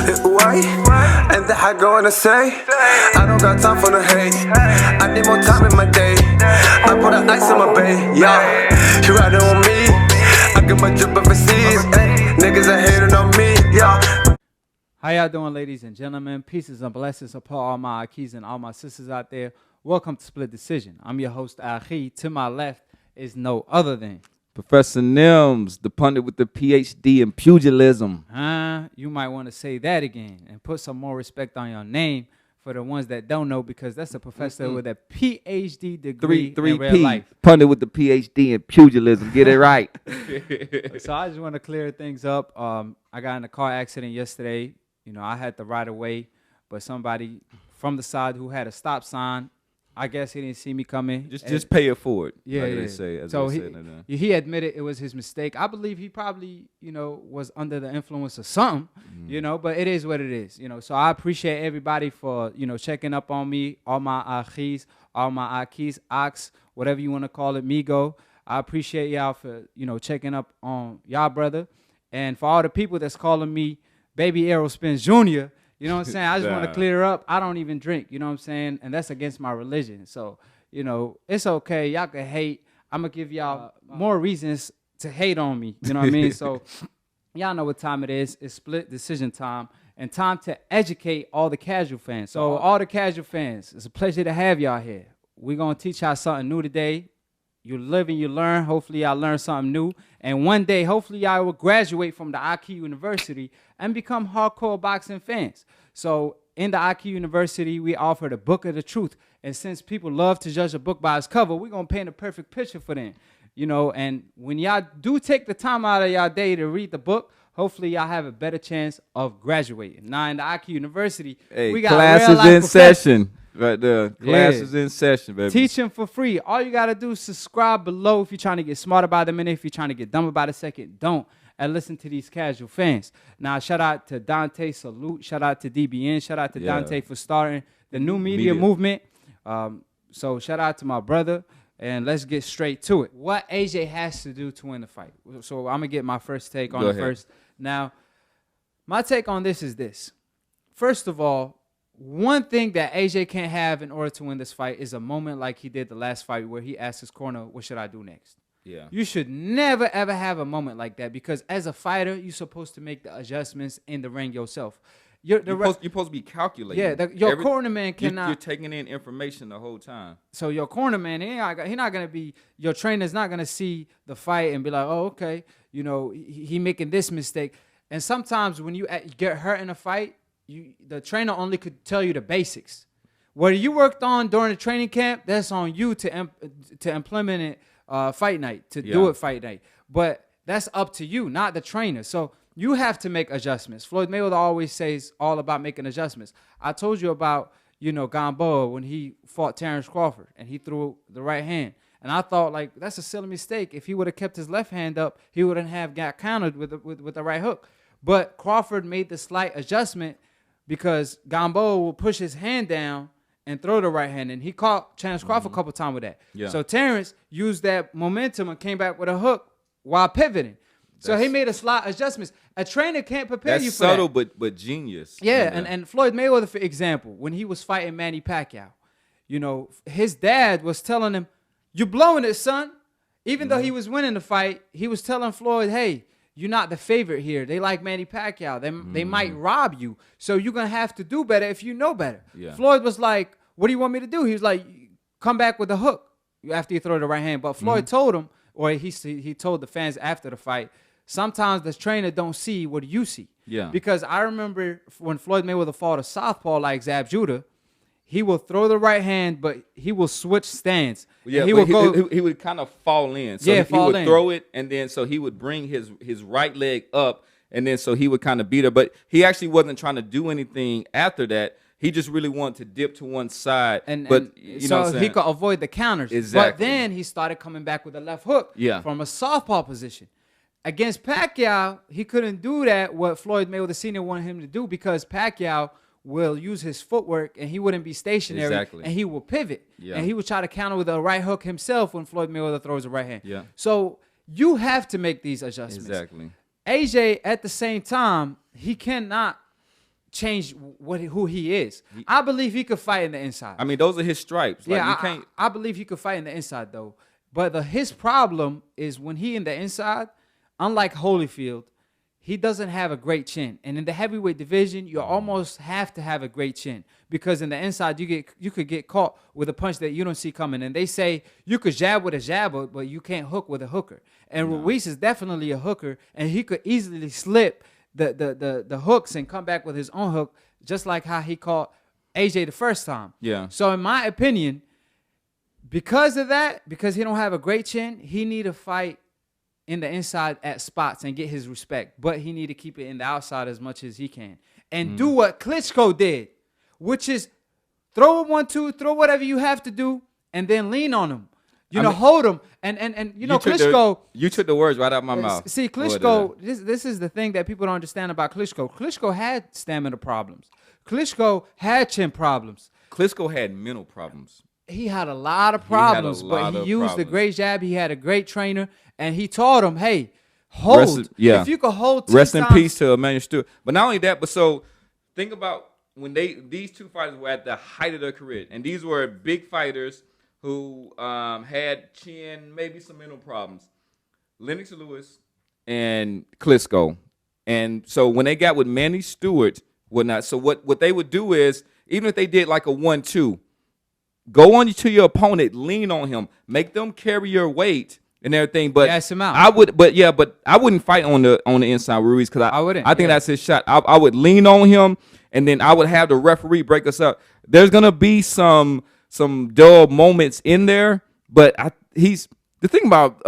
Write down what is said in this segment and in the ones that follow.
Why? And that I go to say, I don't got time for the hate. I need more time in my day. I put an ice in my bay, yeah. You riding on me? I get my drip overseas. Niggas are hating on me, yeah. How y'all doing, ladies and gentlemen? Pieces and blessings upon all my AkHis and all my sisters out there. Welcome to Split Decision. I'm your host, AkHi. To my left is no other than Professor Nims, the pundit with the PhD in pugilism. You might want to say that again and put some more respect on your name for the ones that don't know, because that's a professor with a PhD degree in real life. Pundit with the PhD in pugilism. Get it right. So I just want to clear things up. I got in a car accident yesterday. You know, I had to ride away, but somebody from the side who had a stop sign, I guess he didn't see me coming. Just pay it forward. Yeah, like yeah. They say, so he admitted it was his mistake. I believe he probably, you know, was under the influence of something, you know, but it is what it is, you know. So I appreciate everybody for, you know, checking up on me, all my AkHis, all my AkHis, Ox, whatever you want to call it, Migo. I appreciate y'all for, you know, checking up on y'all brother. And for all the people that's calling me Baby Arrow Spence Jr., you know what I'm saying? I just want to clear up. I don't even drink, you know what I'm saying? And that's against my religion. So, you know, it's okay. Y'all can hate. I'm going to give y'all more reasons to hate on me. You know what I mean? So, y'all know what time it is. It's split decision time and time to educate all the casual fans. So, all the casual fans, it's a pleasure to have y'all here. We're going to teach y'all something new today. You live and you learn. Hopefully, y'all learn something new. And one day, hopefully, y'all will graduate from the AkHi University and become hardcore boxing fans. So in the AkHi University, we offer the book of the truth. And since people love to judge a book by its cover, we're going to paint a perfect picture for them. You know, and when y'all do take the time out of y'all day to read the book, hopefully y'all have a better chance of graduating. Now in the AkHi University, we got classes in session. Right there. Classes in session, baby. Teaching for free. All you got to do is subscribe below if you're trying to get smarter by the minute. If you're trying to get dumber by the second, don't. And listen to these casual fans. Now, shout out to Deontay. Salute. Shout out to DBN. Shout out to Deontay for starting the new media movement. So shout out to my brother. And let's get straight to it. What AJ has to do to win the fight. So I'm going to get my first take on it first. Now, my take on this is this. First of all, one thing that AJ can't have in order to win this fight is a moment like he did the last fight where he asked his corner, what should I do next? Yeah. You should never, ever have a moment like that, because as a fighter, you're supposed to make the adjustments in the ring yourself. You're supposed to be calculating. Yeah, your cornerman cannot. You're taking in information the whole time. So your cornerman, he's not going to be, your trainer's not going to see the fight and be like, oh, okay, you know, he making this mistake. And sometimes when you get hurt in a fight, the trainer only could tell you the basics. What you worked on during the training camp, that's on you to implement it fight night, to do it fight night. But that's up to you, not the trainer. So you have to make adjustments. Floyd Mayweather always says all about making adjustments. I told you about, you know, Gamboa when he fought Terrence Crawford and he threw the right hand. And I thought, like, that's a silly mistake. If he would have kept his left hand up, he wouldn't have got countered with the right hook. But Crawford made the slight adjustment because Gamboa will push his hand down and throw the right hand. And he caught Terrence Crawford a couple times with that. Yeah. So Terrence used that momentum and came back with a hook while pivoting. So he made a slight adjustments. A trainer can't prepare you for that. That's subtle but genius. Yeah, and Floyd Mayweather, for example, when he was fighting Manny Pacquiao, you know, his dad was telling him, you're blowing it, son. Even though he was winning the fight, he was telling Floyd, hey, you're not the favorite here. They like Manny Pacquiao. They might rob you. So you're going to have to do better if you know better. Yeah. Floyd was like, what do you want me to do? He was like, come back with a hook after you throw the right hand. But Floyd told him, or he told the fans after the fight, sometimes the trainer don't see what you see. Yeah. Because I remember when Floyd Mayweather fought a southpaw like Zab Judah, he will throw the right hand, but he will switch stance. Yeah, he would kind of fall in. So he would throw it, and then so he would bring his right leg up, and then so he would kind of beat her. But he actually wasn't trying to do anything after that. He just really wanted to dip to one side. But you know what I'm saying? He could avoid the counters. Exactly. But then he started coming back with a left hook from a southpaw position. Against Pacquiao, he couldn't do that, what Floyd Mayweather Sr. wanted him to do, because Pacquiao will use his footwork and he wouldn't be stationary and he will pivot. And he would try to counter with a right hook himself when Floyd Mayweather throws a right hand. So you have to make these adjustments. Exactly. AJ, at the same time, he cannot change who he is. I believe he could fight in the inside. I mean, those are his stripes. Like, Yeah, you can't. I believe he could fight in the inside though. But his problem is when he in the inside, unlike Holyfield, he doesn't have a great chin. And in the heavyweight division, you almost have to have a great chin because in the inside you could get caught with a punch that you don't see coming. And they say you could jab with a jabber, but you can't hook with a hooker. And Ruiz is definitely a hooker, and he could easily slip the hooks and come back with his own hook, just like how he caught AJ the first time. Yeah. So in my opinion, because of that, because he don't have a great chin, he need to fight in the inside at spots and get his respect. But he need to keep it in the outside as much as he can. And do what Klitschko did, which is throw a 1-2, throw whatever you have to do, and then lean on him. Hold him. And Klitschko. You took the words right out of my mouth. See, Klitschko, this is the thing that people don't understand about Klitschko. Klitschko had stamina problems. Klitschko had chin problems. Klitschko had mental problems. He had a lot of problems, but he used a great jab. He had a great trainer, and he taught him, hey, hold. If you could hold 10 Rest in times, peace to Emmanuel Stewart. But not only that, but so think about when these two fighters were at the height of their career, and these were big fighters who had chin, maybe some mental problems. Lennox Lewis and Klitschko. And so when they got with Manny Stewart, whatnot, so what they would do is, even if they did like a 1-2, go on to your opponent, lean on him, make them carry your weight and everything. But gas him out. I wouldn't fight on the inside with Ruiz because I wouldn't. I think that's his shot. I would lean on him, and then I would have the referee break us up. There's gonna be some dull moments in there, but the thing about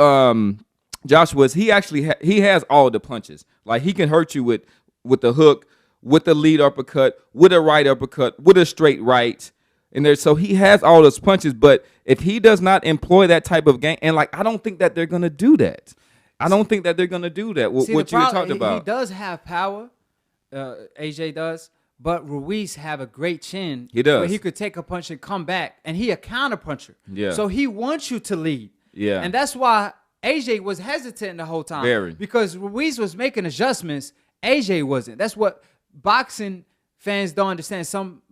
Joshua is he has all the punches. Like he can hurt you with the hook, with the lead uppercut, with a right uppercut, with a straight right. And so he has all those punches, but if he does not employ that type of game, and I don't think that they're gonna do that. I don't think that they're gonna do that. What you talked about? He does have power. AJ does, but Ruiz have a great chin. He does. Where he could take a punch and come back, and he a counter puncher. Yeah. So he wants you to lead. Yeah. And that's why AJ was hesitant the whole time. Very. Because Ruiz was making adjustments. AJ wasn't. That's what boxing fans don't understand. Some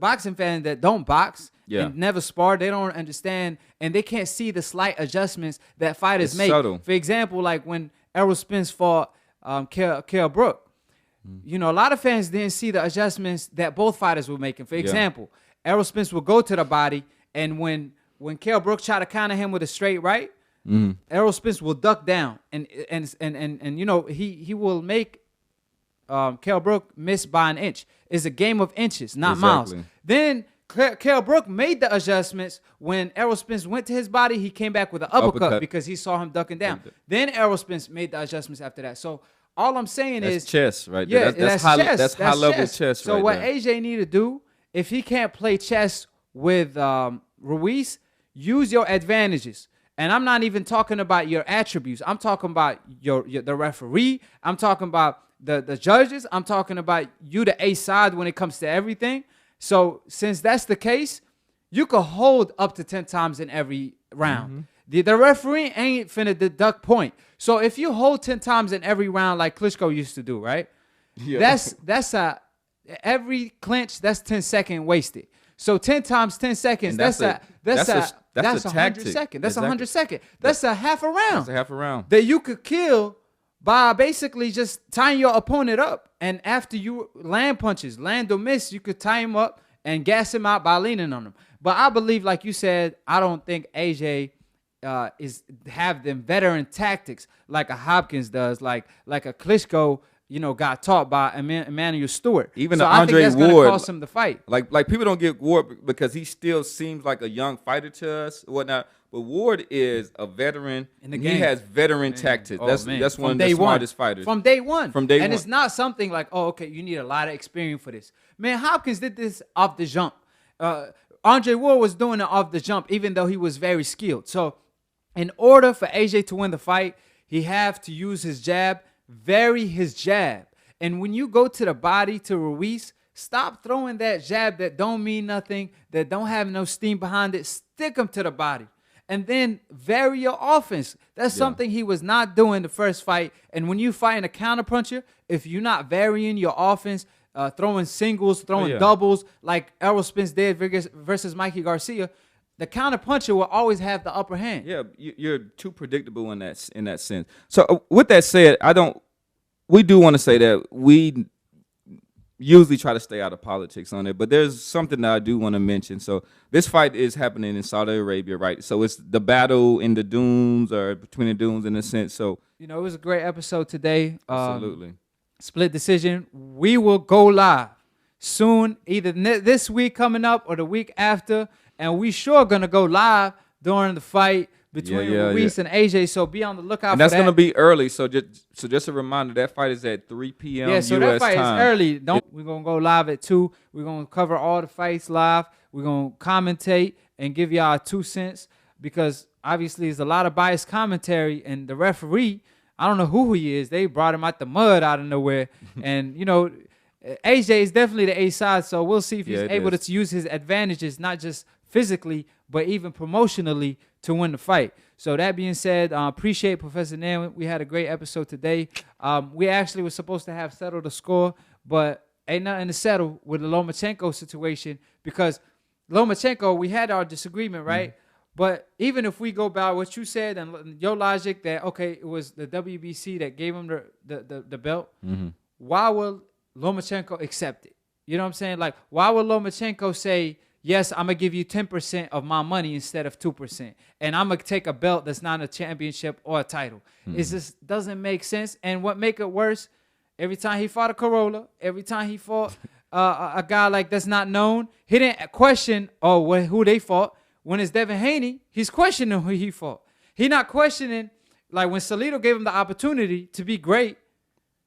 boxing fans that don't box and never spar, they don't understand, and they can't see the slight adjustments that fighters make. Subtle. For example, like when Errol Spence fought Kell Brook, a lot of fans didn't see the adjustments that both fighters were making. For example, Errol Spence would go to the body, and when Kell Brook tried to counter him with a straight right, Errol Spence will duck down, and he will make Kell Brook missed by an inch. It's a game of inches, not miles. Then Kell Brook made the adjustments when Errol Spence went to his body. He came back with an uppercut because he saw him ducking down. Then Errol Spence made the adjustments after that. So all I'm saying is chess right there. That's high level chess. So what AJ need to do, if he can't play chess with Ruiz, use your advantages. And I'm not even talking about your attributes. I'm talking about the referee. I'm talking about the judges. I'm talking about you, the A side, when it comes to everything. So since that's the case, you could hold up to 10 times in every round. The referee ain't finna deduct point. So if you hold 10 times in every round like Klitschko used to do, right? Yeah. Every clinch, that's 10 seconds wasted. So 10 times 10 seconds, that's 100 seconds. That's 100 seconds. That's a half a round. That's a half a round that you could kill by basically just tying your opponent up. And after you land punches, land or miss, you could tie him up and gas him out by leaning on him. But I believe, like you said, I don't think AJ have them veteran tactics like a Hopkins does, like a Klitschko, got taught by Emmanuel Stewart. Even so Andre I think that's Ward gonna cost him the fight. Like people don't get Ward because he still seems like a young fighter to us, whatnot. But Ward is a veteran. In the game. He has veteran tactics. That's one of the smartest fighters. From day one. And it's not something like, you need a lot of experience for this. Man, Hopkins did this off the jump. Andre Ward was doing it off the jump, even though he was very skilled. So in order for AJ to win the fight, he have to use his jab, vary his jab. And when you go to the body to Ruiz, stop throwing that jab that don't mean nothing, that don't have no steam behind it. Stick him to the body. And then vary your offense. That's something he was not doing the first fight. And when you fight a counterpuncher, if you're not varying your offense, throwing singles, throwing doubles, like Errol Spence did versus Mikey Garcia, the counter puncher will always have the upper hand. Yeah, you're too predictable in that sense. So with that said, we do want to say that we usually try to stay out of politics on it, but there's something that I do want to mention. So this fight is happening in Saudi Arabia, right? So it's the battle in the dunes, or between the dunes in a sense. So it was a great episode today. Absolutely. Split decision. We will go live soon, either this week coming up or the week after, and we sure gonna go live during the fight between Ruiz and AJ. So be on the lookout for that. And that's gonna be early. So just a reminder, that fight is at 3 p.m. Yeah, so US that fight time. is early. We're gonna go live at 2. We're gonna cover all the fights live. We're gonna commentate and give y'all our 2 cents, because obviously there's a lot of biased commentary, and the referee, I don't know who he is. They brought him out the mud out of nowhere. And, AJ is definitely the A side, so we'll see if he's able to use his advantages, not just physically, but even promotionally, to win the fight. So that being said, appreciate Professor Nan. We had a great episode today. We actually were supposed to have settled the score, but ain't nothing to settle with the Lomachenko situation, because Lomachenko, we had our disagreement, right? But even if we go by what you said and your logic that, okay, it was the WBC that gave him the belt, why will Lomachenko accept it? You know what I'm saying? Like, why would Lomachenko say, yes, I'm going to give you 10% of my money instead of 2%, and I'm going to take a belt that's not a championship or a title? It just doesn't make sense. And what make it worse, every time he fought a Corolla, every time he fought a guy like that's not known, he didn't question, who they fought. When it's Devin Haney, he's questioning who he fought. He not questioning, like when Salido gave him the opportunity to be great,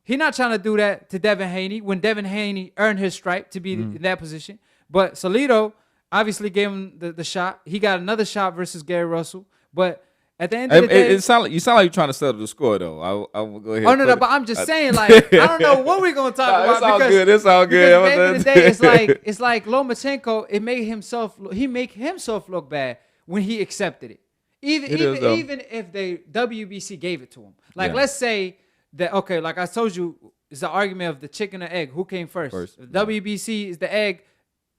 he not trying to do that to Devin Haney when Devin Haney earned his stripe to be in that position. But Salido obviously gave him the shot. He got another shot versus Gary Russell. But at the end of the day, you sound like you're trying to settle the score, though. I will go ahead. Oh no, but I'm just saying, like, I don't know what we're gonna talk about. It's all good. It's all good. At the end of the day, it's like Lomachenko. He make himself look bad when he accepted it. Even if the WBC gave it to him. Like, let's say that, okay, like I told you, it's the argument of the chicken or egg. Who came first? The WBC is the egg,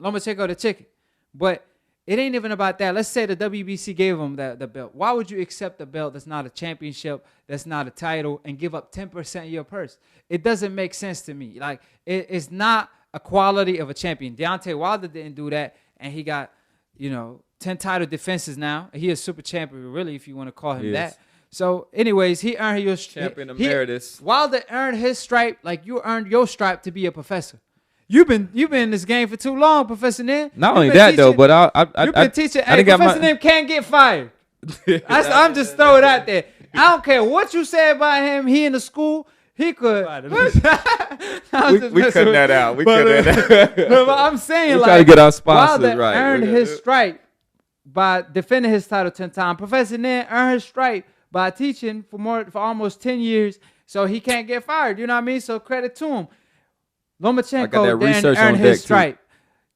Lomachenko the chicken. But it ain't even about that. Let's say the WBC gave him the belt. Why would you accept a belt that's not a championship, that's not a title, and give up 10% of your purse? It doesn't make sense to me. Like, it's not a quality of a champion. Deontay Wilder didn't do that, and he got, 10 title defenses now. He is super champion, really, if you want to call him that. So, anyways, he earned your champion emeritus. Wilder earned his stripe like you earned your stripe to be a professor. You've been in this game for too long, Professor Nim. Not only that, though, but you've been teaching. Hey, Professor Nim can't get fired. I'm just throwing it out there. I don't care what you say about him. He in the school. He could. we cut that out. We cut that out. No, but I'm saying, we like, try to get our sponsors Wilder right. earned his stripe by defending his title 10 times. Professor Nim earned his stripe by teaching for almost 10 years, so he can't get fired. You know what I mean? So credit to him. Lomachenko didn't earn his stripe.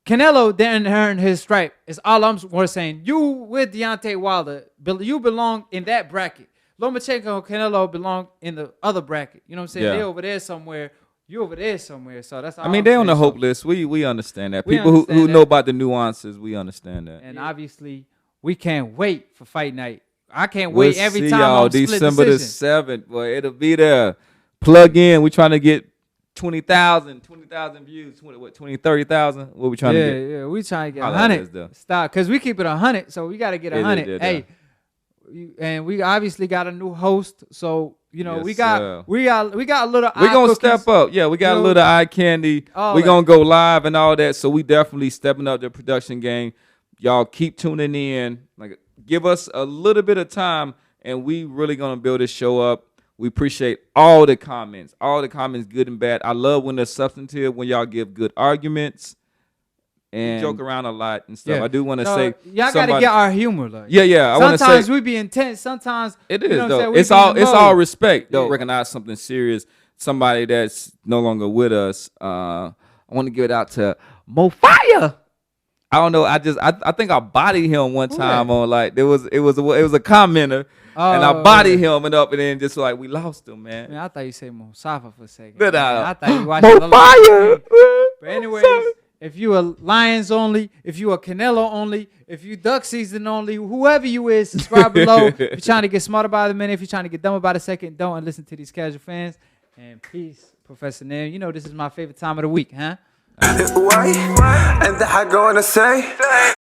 Canelo didn't earn his stripe. It's all I'm saying. You with Deontay Wilder, you belong in that bracket. Lomachenko and Canelo belong in the other bracket. You know what I'm saying? They over there somewhere. You over there somewhere. So that's all. I mean, they're on the hope list. We understand that. People who know about the nuances, we understand that. And obviously, we can't wait for fight night. I can't wait every time. Y'all December the 7th. Boy, it'll be there. Plug in. We're trying to get 20,000 views, 20, 30,000. What we trying to get? Yeah, we trying to get 100. Stop, because we keep it 100, so we got to get 100. Hey, and we obviously got a new host, so we got a little. We're gonna step up. Yeah, we got a little eye candy. We're gonna go live and all that. So we definitely stepping up the production game. Y'all keep tuning in. Like, give us a little bit of time, and we really gonna build this show up. We appreciate all the comments, good and bad. I love when they're substantive, when y'all give good arguments and joke around a lot and stuff. I do want to say, y'all got to get our humor. Like. Yeah. Sometimes we be intense. Sometimes it is though. It's all respect though. Recognize something serious. Somebody that's no longer with us. I want to give it out to Mo Fire. I don't know. I think I bodied him one time on like it was a commenter. And I bodied him and then just like we lost him, man. I thought you said Mo Safa for a second. But I thought you watched Mo Fire. But anyways, if you are Lions only, if you are Canelo only, if you duck season only, whoever you is, subscribe below. If you're trying to get smarter by the minute, if you're trying to get dumber by the second, don't, and listen to these casual fans. And peace, Professor Nair. You know this is my favorite time of the week, huh? Why? And I gonna say